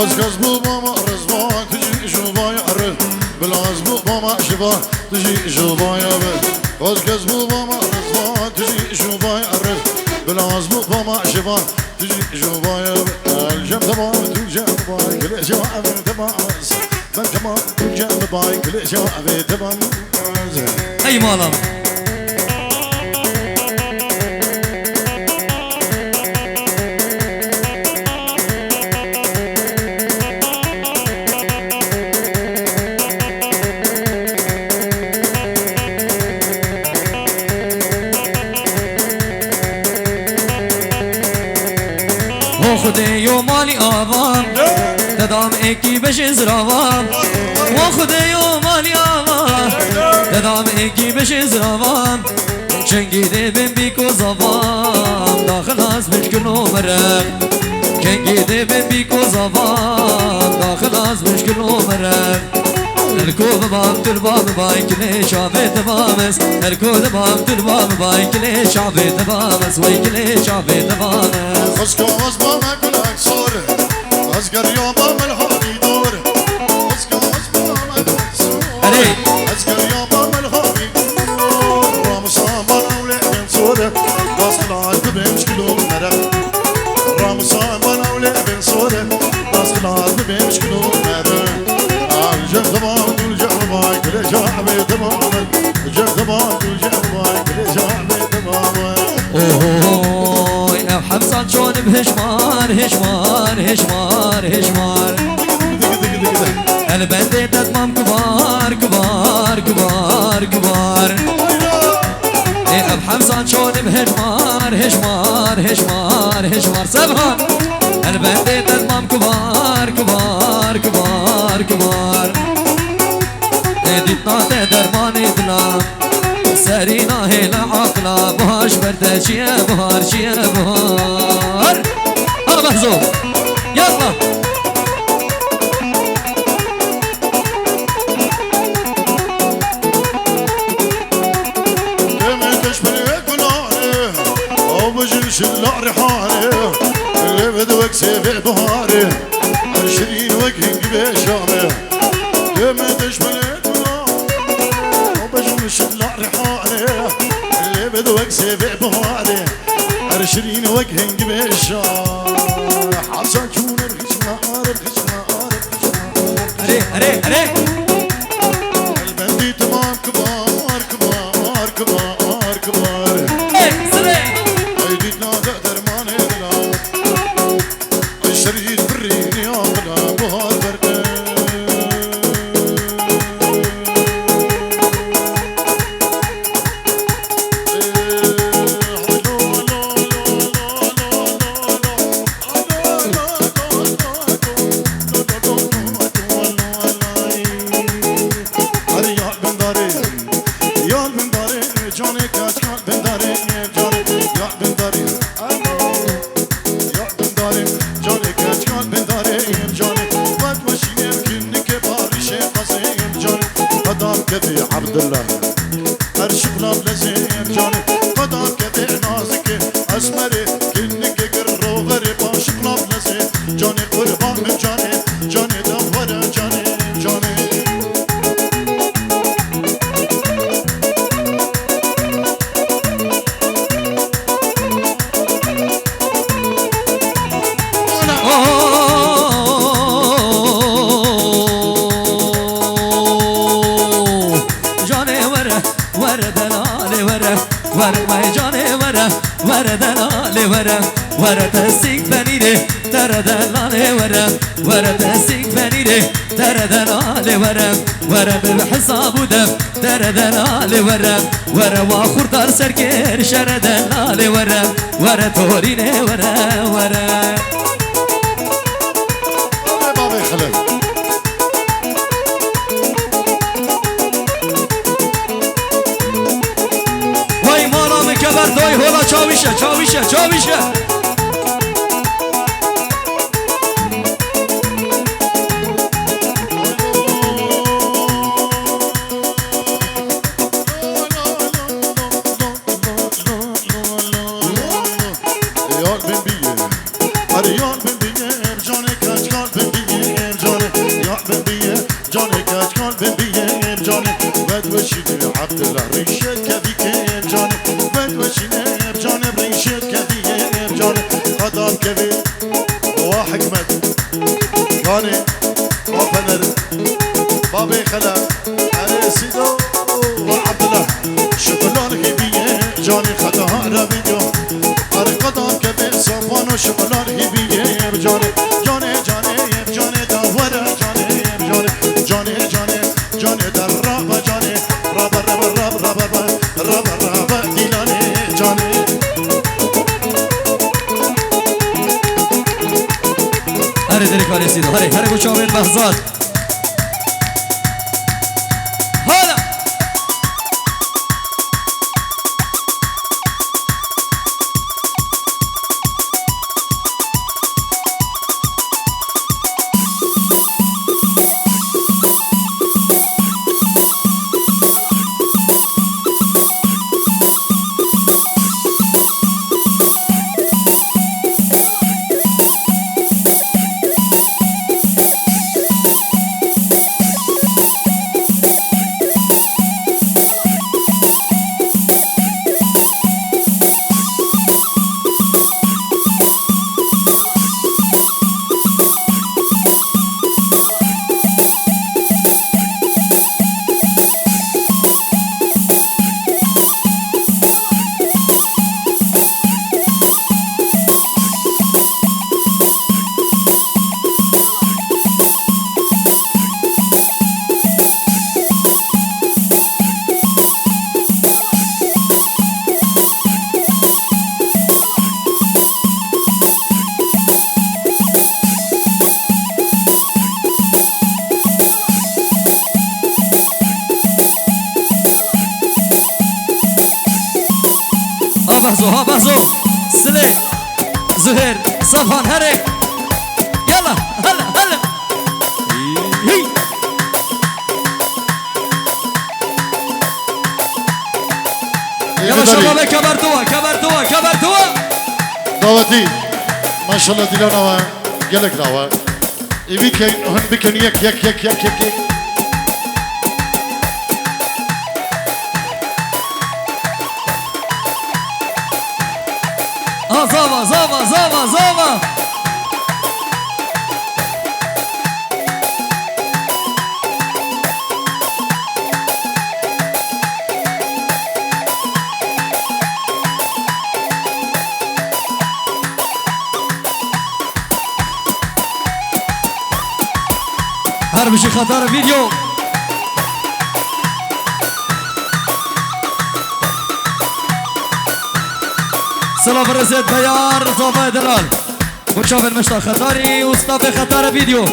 غزغز بو ماما رزوان تجي جوباي عرف بالغز بو ماما شبا تجي جوباي عرف غزغز بو ماما رزوان تجي جوباي عرف بالغز بو ماما شبا تجي جوباي عرف الجم تمام تجي باي كل جواب تمام من تمام تجي باي كل جواب تمام اي مالا خدای و مالی آوام دادم اکی بشه زراوام و خدای و مالی آوام دادم اکی بشه زراوام چنگیده بین بیکو زوام داخل از مشکل نمرم چنگیده بین بیکو زوام داخل از مشکل نمرم الكوب بام تربام باي كلي شافي تمامس الكوب بام تربام باي كلي شافي تمامس وي كلي شافي تمامس خسكو وزبامك بالاكسور أزقر يوم الهادي دور خسكو وزبامك بالاكسور أزقر يوم الهادي دور رامسان بنا ولعبن سودة داخل عالب بمشكلو مرق رامسان بنا ولعبن سودة داخل عالب بمشكلو مرق الجن تمام الجن باي كل شعبي تمام الجن تمام الجن باي كل شعبي تمام اوه حمزة شون بهشمار هشمار هشمار هشمار البندي تتمام كبار كبار كبار كبار اب حمزة شون بهشمار هشمار هشمار هشمار سبحان البندي تتمام كبار كبار كبار كبار ديتنا تدرماني دلا سرينا هلا عقلا بهاش برده شيا بهار شيا بهار هلا محزوب يلا كم تشبه كناري او بجيش الرحاني اللي بدوك سيف بهاري عشرين وجهك بشامي كم تشبه مش الرحاني اللي بدوك سيف بهاري عشرين وجهن بشار حسن شون الخشمار الخشمار هري هري هري البندي تمام كبار كبار كبار كبار ايدينا درمان الغلا الشريد برين يا غلا بهار بردان كفي عبد الله ارشقنا بلزين جاني قدام كفي نازك اسمري كنك قرو غريب ارشقنا بلزين جاني قربان من جاني جاني دفر جاني جاني ورا تسيك بنيري ترى دلالي ورا تسيك بنيري ترى دلالي ورا بالحساب ودم ترى دلالي ورا واخر دار سركير شر دلالي ورا توريني ورا بابي خلف وای مالا مكبر دوي هولا چاويشه چاويشه چاويشه Arıyor ben bir yer, canı kaç kal ben bir yer. شد كذيه بجاني قدام كبير وحكمت كاني وفنر بابي خلا علي سيدو وعبد الله شكلان هبيه جاني خطا ربيدو على قدام كبير صفان وشكلان هبيه بجاني جاني جاني بجاني دور جاني بجاني جاني جاني جاني در راب جاني راب راب راب راب راب راب راب ديلاني جاني هري دريك علي سيدو هري هري بوشاوين بهزاد هلا ها بحثو سلي زهير صفان هري يلا هلا هلا هي يلا شباب كبر دوا كبر دوا كبر دوا دعوتي ما شاء الله دلنا قالك دعوة يبيك هن بكن يك يك يك يك يك زابا زابا زابا زابا هر بشي خطر فيديو سلام فرزت بيار صافا دلال وشوف المشتاق خطاري وصطافي خطار فيديو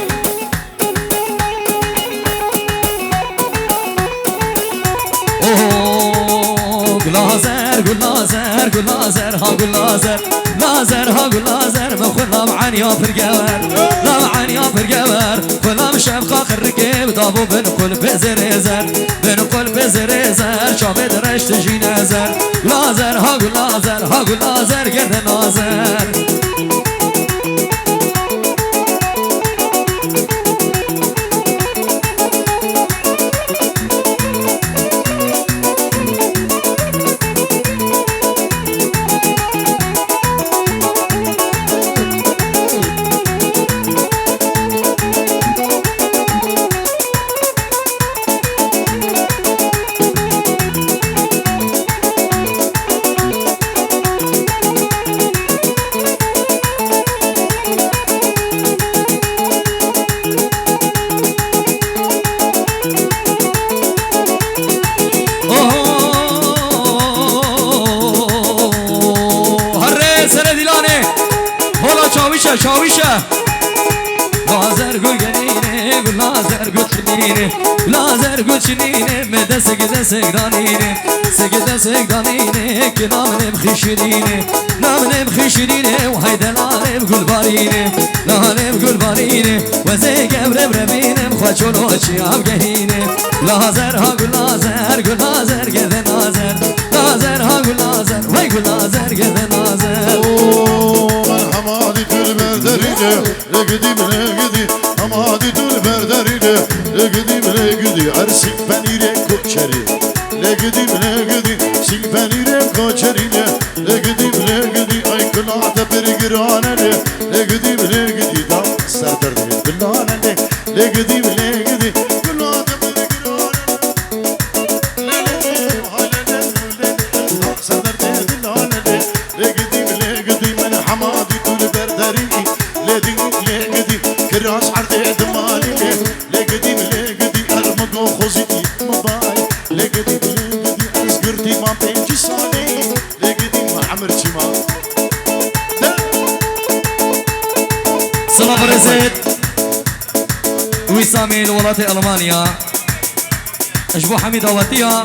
اوه قلازر قلازر قلازر ها قلازر لازر ها قلازر بخلا معن يا فرقور لا معن يا فرقور فلا مشاب خاخر ركب دابو بنقول بزريزر بنقول بزريزر شوف درش تجي نزر لازر ها قلازر ها قلازر قد نازر شاويشة لازر قول قنيني قول لازر قول شنيني لازر قول شنيني مدى سقدة سقدانيني سقدة سقدانيني كنامني بخشريني نامني بخشريني وهيدا لاني بقول باريني لاني بقول باريني وزي قبر برميني مخواتشون وشي عبقهيني لازر ها قول لازر قول لازر قذي نازر لازر ها قول لازر وي قول لازر قذي نازر حمادي تول بردرينه لقديم لقدي حمادي تول بردرينه لقديم لقدي ارسك بنيره كوچري لقديم لقدي سيك بنيره كوچرينه لقديم لقدي صلاة برزت وسامي الولاية ألمانيا أجبو حميد أواتيا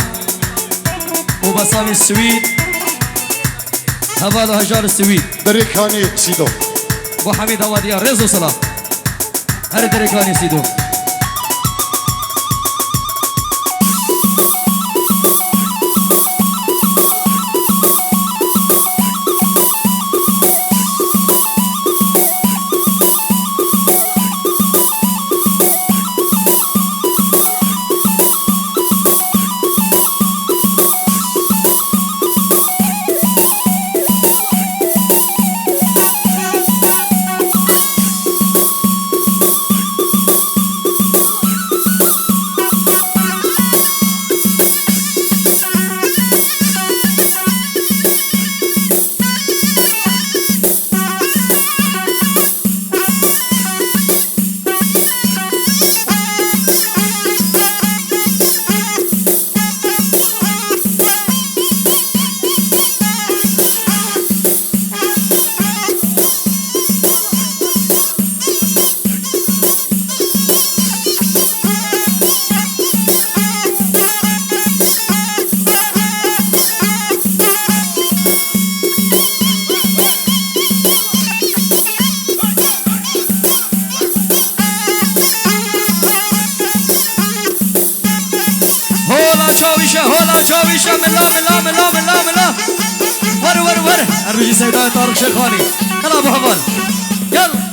وبسامي السويد هبالو هجار السويد دريكاني سيدو بو حميد أواتيا رزو صلاة هر دريكاني سيدو شاويشة ملا ور الرجي سيداء طارق شيخاني يلا ابو حفال يلا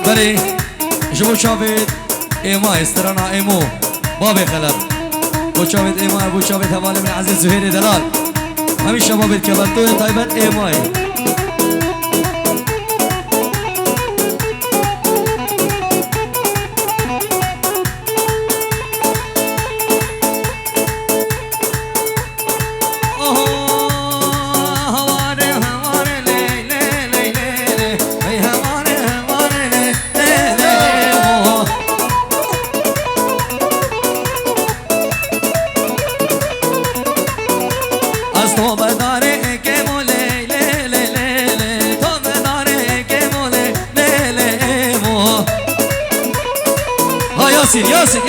بله جبو شافت ايما استرانا ايمو بابي خلب بو شافت ايما بو شافت حوالي من عزيز زهير دلال همي شباب الكبرتو طيبت ايماي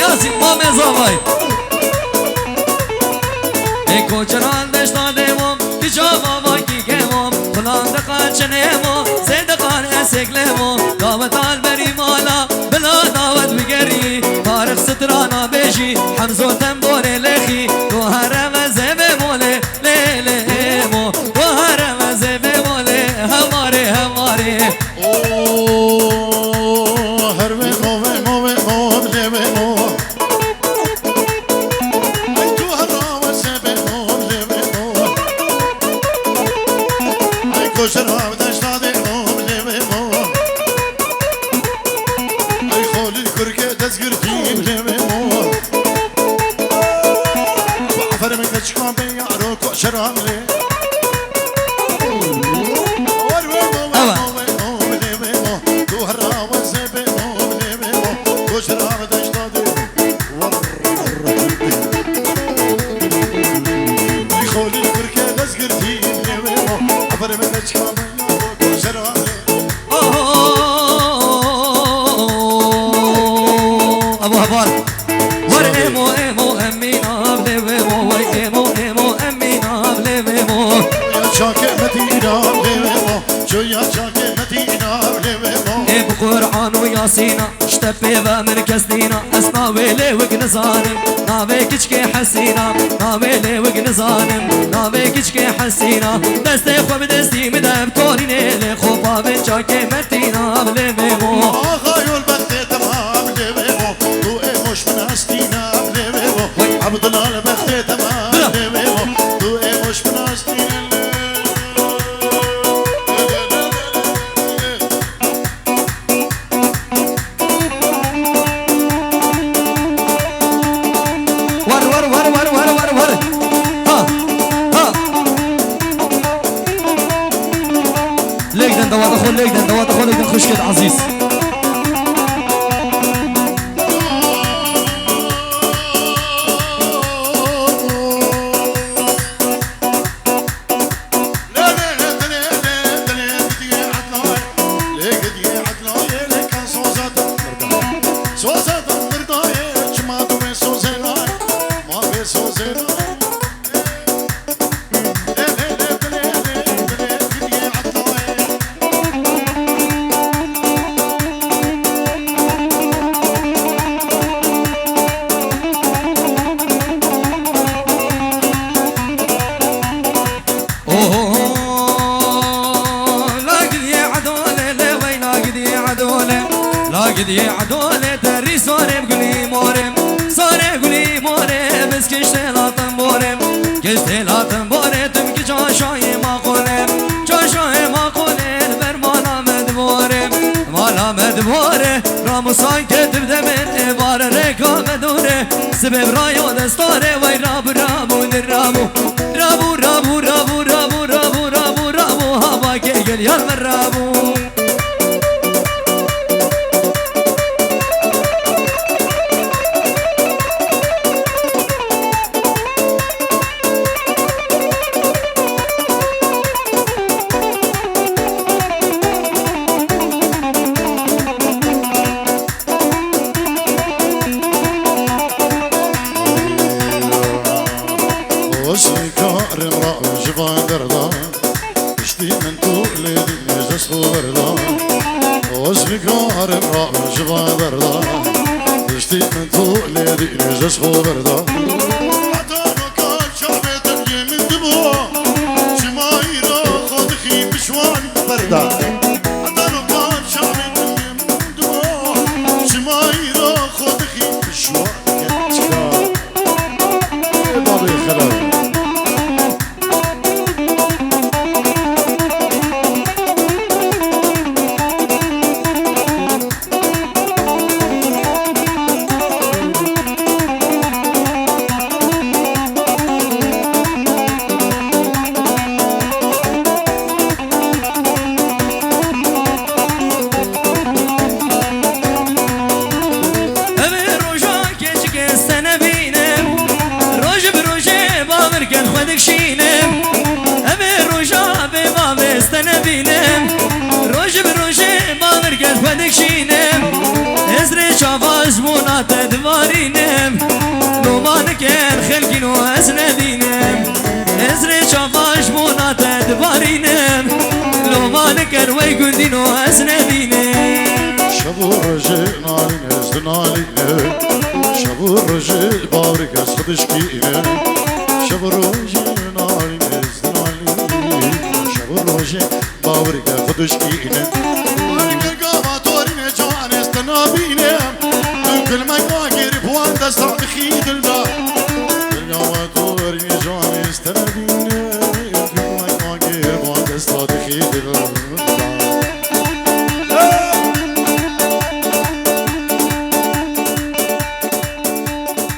Yasin mame zavay Eko çaran deşta devom Ticava vaki kevom Kulan da kaçanemo Zeyda kan eseklemo Davet al beri mala Bila davet bigeri Tarık sıtrana beji Hamzo tembore lehi Duhara ve zebe mole Lele emo Duhara ve zebe mole Hamare hamare Herve move move move leve move Koşar avdaşta de oğleme mo Ay xolil kırke dezgir kim leme mo شرام دشتادي خولي البركة لزقرتي عبر من أجكام شرام أبو هبال ورمو إمو أمينا بليمو ويمو إمو أمينا بليمو يا شاكي مدينة بليمو شو يا شاكي مدينة بليمو بقرآن وياسينا اشتبه من كسدينا اسناوي لي وقن ظالم ناوي كشكي حسينا ناوي لي وقن ظالم ناوي كشكي حسينا دستي خو بدستي مدام توريني لي خوفا من شاكي مدينة بليمو خايول بختي تمام بليمو تو إيموش من أستينا بليمو عبد الله البختي تمام بليمو تو إيموش من أستينا دوات أخو ليك خشكت عزيز لاقدي عدولة دري صورم قولي مورم صورم قولي مورم بس كشتلا تنبورم كشتلا تنبورم تمكي جاشاي ما قولم جاشاي ما قولم بر مالا مدبورم مالا مدبورم رامو ساي كتب دمن ابار ريكا مدوره سبب رايو دستاره وي رابو رابو نرامو رابو رابو رابو رابو رابو رابو رابو هوا كيقل يال من رابو تدوارينم لومان كان خلقين واسندينم ازري شافاش مونا تدوارينم لومان كان ويقندين واسندينم شبو رجي نالين ازدنالين شبو رجي بارك اسخدشكينم شبو رجي نالين ازدنالين شبو رجي بارك اسخدشكينم لانك قاماتورين جوان استنابينم كل ما يواجر بوان دستع بخيد الدار القواتور يجوان يستنبين كل ما يواجر بوان دستع بخيد الدار